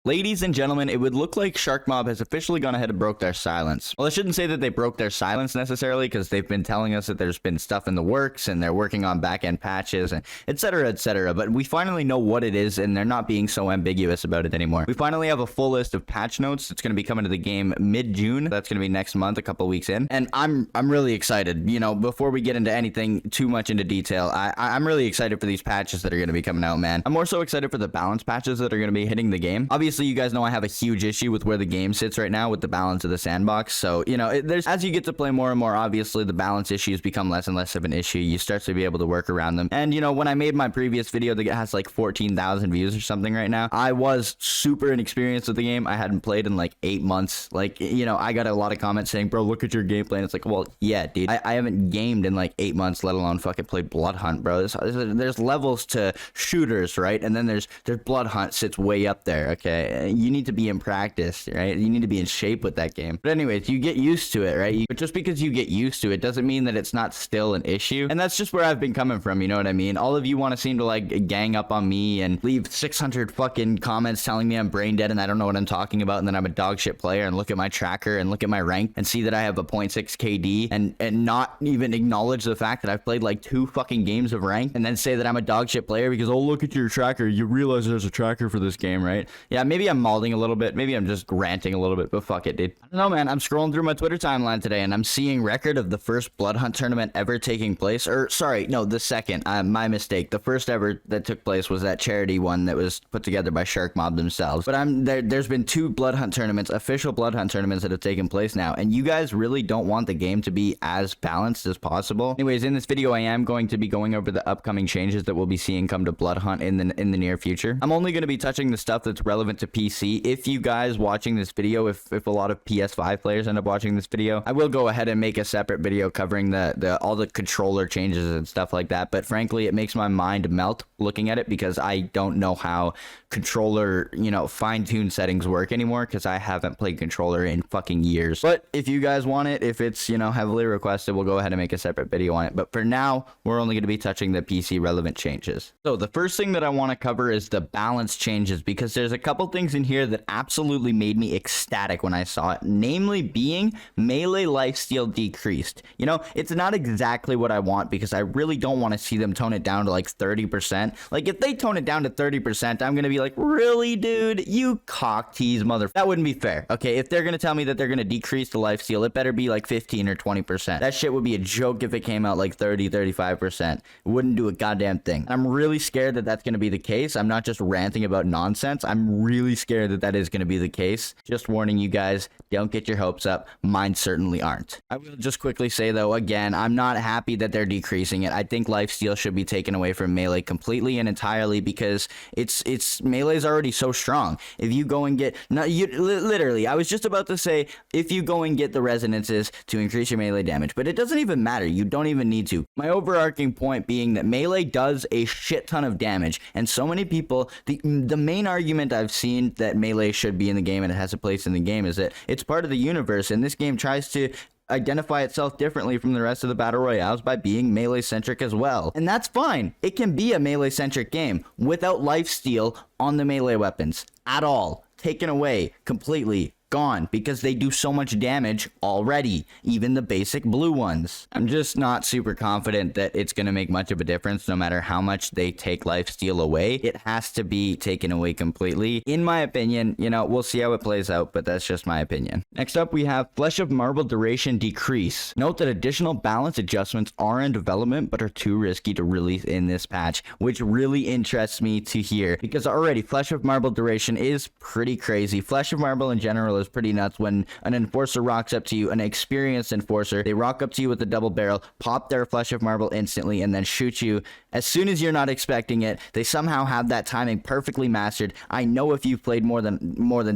Ladies and gentlemen, it would look like Sharkmob has officially gone ahead and broke their silence. Well, I shouldn't say that they broke their silence necessarily, because they've been telling us that there's been stuff in the works and they're working on back-end patches and etc. But we finally know what it is, and they're not being so ambiguous about it anymore. We finally have a full list of patch notes. It's going to be coming to the game mid-June. That's going to be next month, a couple weeks in, and I'm really excited. You know, before we get into anything too much into detail, I'm really excited for these patches that are going to be coming out, man. I'm more so excited for the balance patches that are going to be hitting the game. Obviously, you guys know I have a huge issue with where the game sits right now with the balance of the sandbox. So, you know, as you get to play more and more, obviously the balance issues become less and less of an issue. You start to be able to work around them. And, you know, when I made my previous video that has like 14,000 views or something right now, I was super inexperienced with the game. I hadn't played in like 8 months. Like, you know, I got a lot of comments saying, bro, look at your gameplay. And it's like, well, yeah, dude, I haven't gamed in like 8 months, let alone fucking played Bloodhunt, bro. There's levels to shooters, right? And then there's Bloodhunt sits way up there, okay? You need to be in practice, right? You need to be in shape with that game. But anyways, you get used to it, right? But just because you get used to it doesn't mean that it's not still an issue. And that's just where I've been coming from, you know what I mean? All of you want to seem to like gang up on me and leave 600 fucking comments telling me I'm brain dead and I don't know what I'm talking about, and then I'm a dog shit player, and look at my tracker and look at my rank and see that I have a 0.6 KD and not even acknowledge the fact that I've played like 2 fucking games of rank, and then say that I'm a dog shit player because, oh, look at your tracker. You realize there's a tracker for this game, right? Yeah, maybe I'm malding a little bit. Maybe I'm just ranting a little bit, but fuck it, dude. I don't know, man. I'm scrolling through my Twitter timeline today and I'm seeing record of the first Bloodhunt tournament ever taking place. Or sorry, no, the second. My mistake. The first ever that took place was that charity one that was put together by Sharkmob themselves. But there's been 2 Bloodhunt tournaments, official Bloodhunt tournaments that have taken place now, and you guys really don't want the game to be as balanced as possible. Anyways, in this video, I am going to be going over the upcoming changes that we'll be seeing come to Bloodhunt in the near future. I'm only going to be touching the stuff that's relevant to PC. If you guys watching this video, if a lot of PS5 players end up watching this video, I will go ahead and make a separate video covering all the controller changes and stuff like that. But frankly, it makes my mind melt looking at it, because I don't know how controller, you know, fine-tuned settings work anymore, because I haven't played controller in fucking years. But if you guys want it, if it's, you know, heavily requested, we'll go ahead and make a separate video on it. But for now, we're only going to be touching the PC relevant changes. So the first thing that I want to cover is the balance changes, because there's a couple things in here that absolutely made me ecstatic when I saw it, namely being melee lifesteal decreased. You know, it's not exactly what I want, because I really don't want to see them tone it down to like 30%. Like, if they tone it down to 30%, I'm going to be like, really, dude? You cock tease mother. That wouldn't be fair. Okay, if they're going to tell me that they're going to decrease the lifesteal, it better be like 15 or 20%. That shit would be a joke if it came out like 30, 35%. It wouldn't do a goddamn thing. I'm really scared that that's going to be the case. I'm not just ranting about nonsense. I'm really scared that that is going to be the case. Just warning you guys, don't get your hopes up. Mine certainly aren't. I will just quickly say, though, again, I'm not happy that they're decreasing it. I think lifesteal should be taken away from melee completely and entirely, because it's melee's already so strong. If you go and get, literally, I was just about to say, if you go and get the resonances to increase your melee damage, but it doesn't even matter. You don't even need to. My overarching point being that melee does a shit ton of damage, and so many people, the main argument I've seen that melee should be in the game and it has a place in the game is that it's part of the universe, and this game tries to identify itself differently from the rest of the battle royales by being melee centric as well. And that's fine. It can be a melee centric game without lifesteal on the melee weapons at all. Taken away completely. Gone, because they do so much damage already, even the basic blue ones. I'm just not super confident that it's going to make much of a difference no matter how much they take lifesteal away. It has to be taken away completely. In my opinion, you know, we'll see how it plays out, but that's just my opinion. Next up, we have Flesh of Marble duration decrease. Note that additional balance adjustments are in development but are too risky to release in this patch, which really interests me to hear, because already Flesh of Marble duration is pretty crazy. Flesh of Marble in general is pretty nuts. When an enforcer rocks up to you, an experienced enforcer, they rock up to you with a double barrel, pop their Flesh of Marble instantly, and then shoot you as soon as you're not expecting it. They somehow have that timing perfectly mastered. I know if you've played more than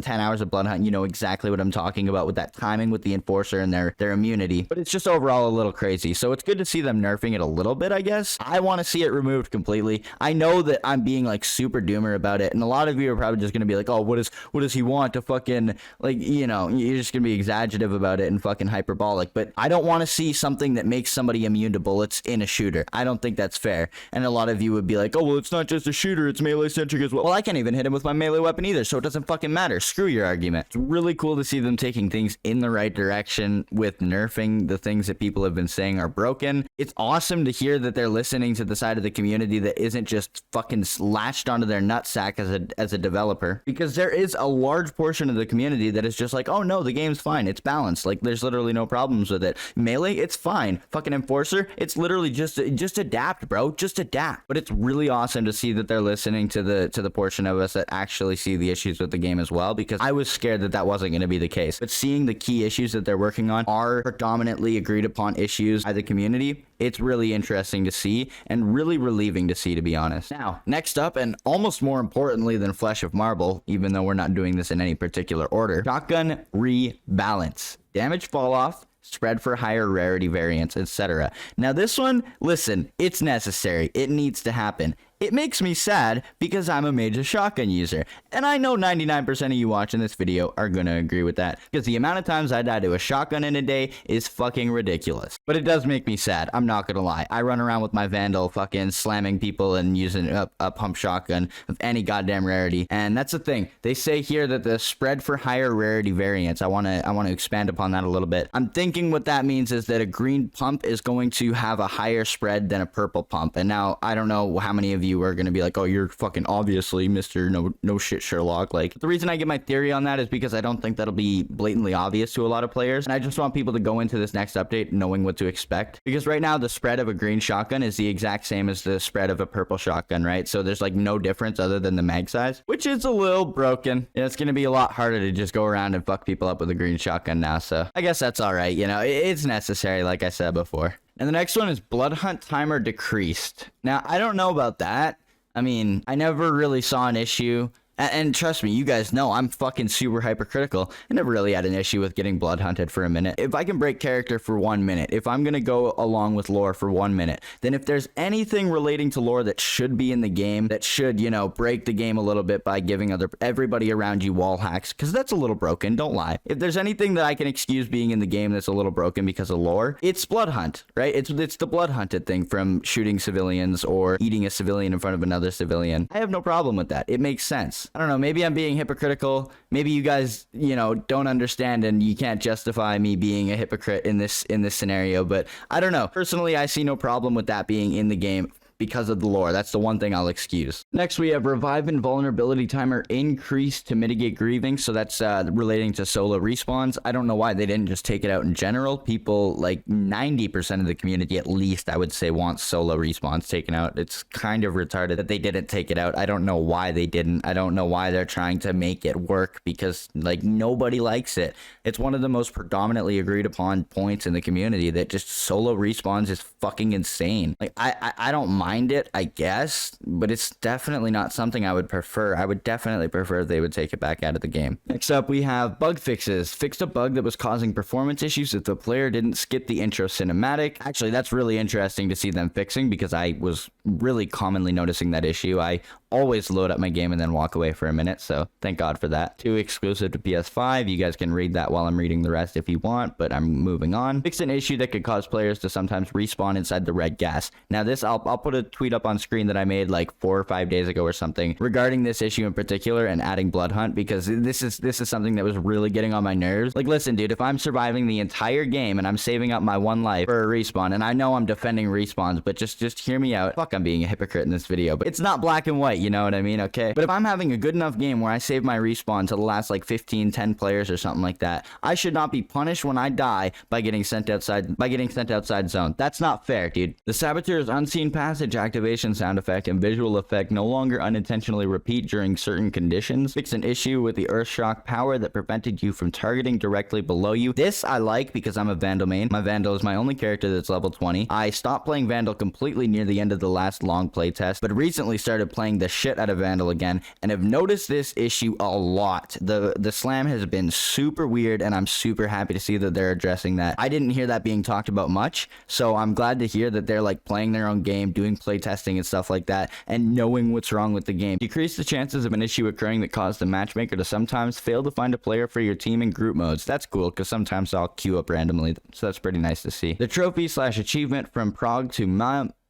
10 hours of Bloodhunt, you know exactly what I'm talking about with that timing with the enforcer and their immunity. But it's just overall a little crazy. So it's good to see them nerfing it a little bit, I guess. I want to see it removed completely. I know that I'm being like super doomer about it, and a lot of you are probably just going to be like, oh, what does he want to fucking like like, you know, you're just gonna be exaggerative about it and fucking hyperbolic. But I don't want to see something that makes somebody immune to bullets in a shooter. I don't think that's fair. And a lot of you would be like, oh, well, it's not just a shooter, it's melee centric as well. Well, I can't even hit him with my melee weapon either, so it doesn't fucking matter. Screw your argument. It's really cool to see them taking things in the right direction with nerfing the things that people have been saying are broken. It's awesome to hear that they're listening to the side of the community that isn't just fucking latched onto their nutsack as a developer, because there is a large portion of the community that is just like, oh no, the game's fine, it's balanced, like there's literally no problems with it. Melee, it's fine. Fucking Enforcer, it's literally just adapt, bro, just adapt. But it's really awesome to see that they're listening to the portion of us that actually see the issues with the game as well, because I was scared that that wasn't going to be the case. But seeing the key issues that they're working on are predominantly agreed upon issues by the community, it's really interesting to see and really relieving to see, to be honest. Now, next up, and almost more importantly than Flesh of Marble, even though we're not doing this in any particular order, shotgun rebalance. Damage fall off, spread for higher rarity variants, etc. Now this one, listen, it's necessary. It needs to happen. It makes me sad because I'm a major shotgun user, and I know 99% of you watching this video are gonna agree with that, because the amount of times I die to a shotgun in a day is fucking ridiculous. But it does make me sad, I'm not gonna lie. I run around with my Vandal fucking slamming people and using a pump shotgun of any goddamn rarity, and that's the thing. They say here that the spread for higher rarity variants, I wanna expand upon that a little bit. I'm thinking what that means is that a green pump is going to have a higher spread than a purple pump, and now I don't know how many of you are going to be like, oh, you're fucking obviously Mr. No shit Sherlock. Like, the reason I get my theory on that is because I don't think that'll be blatantly obvious to a lot of players, and I just want people to go into this next update knowing what to expect, because right now the spread of a green shotgun is the exact same as the spread of a purple shotgun, right? So there's like no difference other than the mag size, which is a little broken. And it's going to be a lot harder to just go around and fuck people up with a green shotgun now, so I guess that's all right, you know, it's necessary, like I said before. And the next one is Bloodhunt timer decreased. Now, I don't know about that. I mean, I never really saw an issue. And trust me, you guys know I'm fucking super hypercritical. I never really had an issue with getting blood hunted for a minute. If I can break character for 1 minute, if I'm gonna go along with lore for 1 minute, then if there's anything relating to lore that should be in the game, that should, you know, break the game a little bit by giving everybody around you wall hacks, because that's a little broken, don't lie. If there's anything that I can excuse being in the game that's a little broken because of lore, it's blood hunt, right? It's the blood hunted thing from shooting civilians or eating a civilian in front of another civilian. I have no problem with that. It makes sense. I don't know, maybe I'm being hypocritical. Maybe you guys, you know, don't understand and you can't justify me being a hypocrite in this scenario, but I don't know. Personally, I see no problem with that being in the game because of the lore. That's the one thing I'll excuse. Next, we have revive and vulnerability timer increased to mitigate grieving. So that's relating to solo respawns. I don't know why they didn't just take it out in general. People, like 90% of the community at least, I would say, wants solo respawns taken out. It's kind of retarded that they didn't take it out. I don't know why they didn't. I don't know why they're trying to make it work, because like nobody likes it. It's one of the most predominantly agreed upon points in the community that just solo respawns is fucking insane. Like I don't mind it, I guess, but it's definitely not something I would prefer. I would definitely prefer if they would take it back out of the game. Next up, we have bug fixes. Fixed a bug that was causing performance issues if the player didn't skip the intro cinematic. Actually, that's really interesting to see them fixing, because I was really commonly noticing that issue. I always load up my game and then walk away for a minute, so thank God for that. 2 exclusive to PS5. You guys can read that while I'm reading the rest if you want, but I'm moving on. Fixed an issue that could cause players to sometimes respawn inside the red gas. Now this, I'll put a tweet up on screen that I made like 4 or 5 days ago or something regarding this issue in particular and adding blood hunt, because this is something that was really getting on my nerves. Like, listen, dude, if I'm surviving the entire game and I'm saving up my 1 life for a respawn, and I know I'm defending respawns, but just hear me out. Fuck, I'm being a hypocrite in this video, but it's not black and white, you know what I mean? Okay, but if I'm having a good enough game where I save my respawn to the last like 10 players or something like that, I should not be punished when I die by getting sent outside zone. That's not fair, dude. The Saboteur's unseen passage activation sound effect and visual effect no longer unintentionally repeat during certain conditions. Fix an issue with the Earthshock power that prevented you from targeting directly below you. This I like because I'm a Vandal main. My Vandal is my only character that's level 20. I stopped playing Vandal completely near the end of the last long playtest, but recently started playing the shit out of Vandal again, and have noticed this issue a lot. The slam has been super weird, and I'm super happy to see that they're addressing that. I didn't hear that being talked about much, so I'm glad to hear that they're like playing their own game, doing playtesting and stuff like that, and knowing what's wrong with the game. Decrease the chances of an issue occurring that caused the matchmaker to sometimes fail to find a player for your team in group modes. That's cool, because sometimes I'll queue up randomly, so that's pretty nice to see. The trophy / achievement from Prague to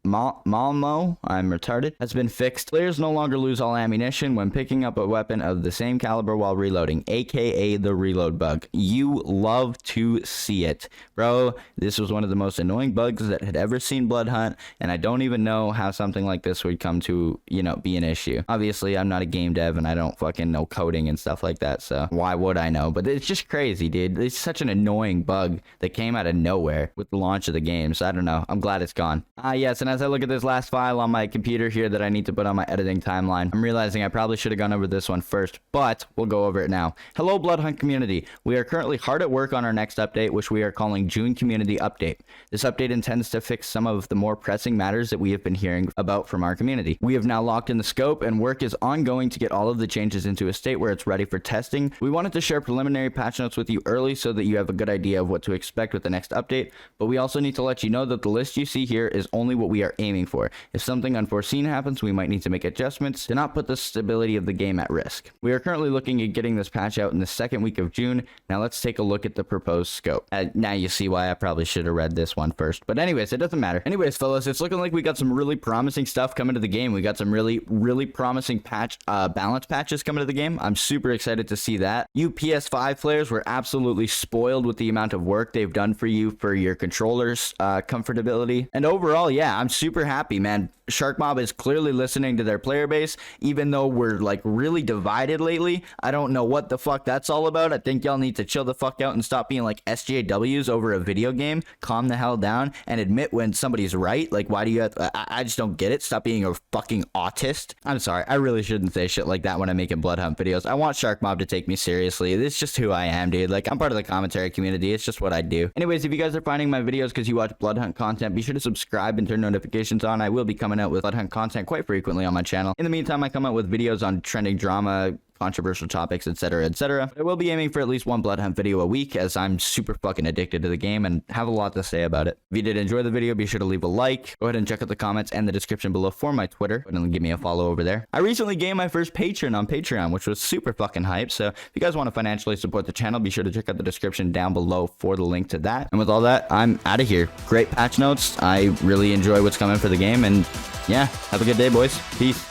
Malmo, I'm retarded, has been fixed. Players no longer lose all ammunition when picking up a weapon of the same caliber while reloading, aka the reload bug. You love to see it. Bro, this was one of the most annoying bugs that had ever seen Bloodhunt, and I don't even know how something like this would come to, you know, be an issue. Obviously, I'm not a game dev, and I don't fucking know coding and stuff like that, so why would I know? But it's just crazy, dude. It's such an annoying bug that came out of nowhere with the launch of the game, so I don't know. I'm glad it's gone. Yes, and as I look at this last file on my computer here that I need to put on my editing timeline, I'm realizing I probably should have gone over this one first, but we'll go over it now. Hello, Bloodhunt community. We are currently hard at work on our next update, which we are calling June Community Update. This update intends to fix some of the more pressing matters that we have been hearing about from our community. We have now locked in the scope, and work is ongoing to get all of the changes into a state where it's ready for testing. We wanted to share preliminary patch notes with you early so that you have a good idea of what to expect with the next update, but we also need to let you know that the list you see here is only what we are aiming for. If something unforeseen happens, we might need to make adjustments to not put the stability of the game at risk. We are currently looking at getting this patch out in the second week of June. Now let's take a look at the proposed scope. Now you see why I probably should have read this one first, but anyways, it doesn't matter. Anyways, fellas, it's looking like we got some really promising stuff coming to the game. We got some really promising balance patches coming to the game. I'm super excited to see that. You PS5 players were absolutely spoiled with the amount of work they've done for you for your controllers comfortability, and overall, yeah, I'm super happy, man. Sharkmob is clearly listening to their player base, even though we're like really divided lately. I don't know what the fuck that's all about. I think y'all need to chill the fuck out and stop being like SJWs over a video game. Calm the hell down and admit when somebody's right. Like, why do you have I just don't get it. Stop being a fucking autist. I'm sorry, I really shouldn't say shit like that when I'm making Bloodhunt videos. I want Sharkmob to take me seriously. It's just who I am, dude. Like, I'm part of the commentary community. It's just what I do. Anyways, if you guys are finding my videos because you watch Bloodhunt content, be sure to subscribe and turn notifications on. I will be coming out with Bloodhunt content quite frequently on my channel. In the meantime, I come out with videos on trending drama, controversial topics, etc., etc. I will be aiming for at least one Bloodhunt video a week, as I'm super fucking addicted to the game and have a lot to say about it. If you did enjoy the video, be sure to leave a like. Go ahead and check out the comments and the description below for my Twitter. Go ahead and give me a follow over there. I recently gained my first patron on Patreon, which was super fucking hype. So if you guys want to financially support the channel, be sure to check out the description down below for the link to that. And with all that, I'm out of here. Great patch notes. I really enjoy what's coming for the game, and yeah, have a good day, boys. Peace.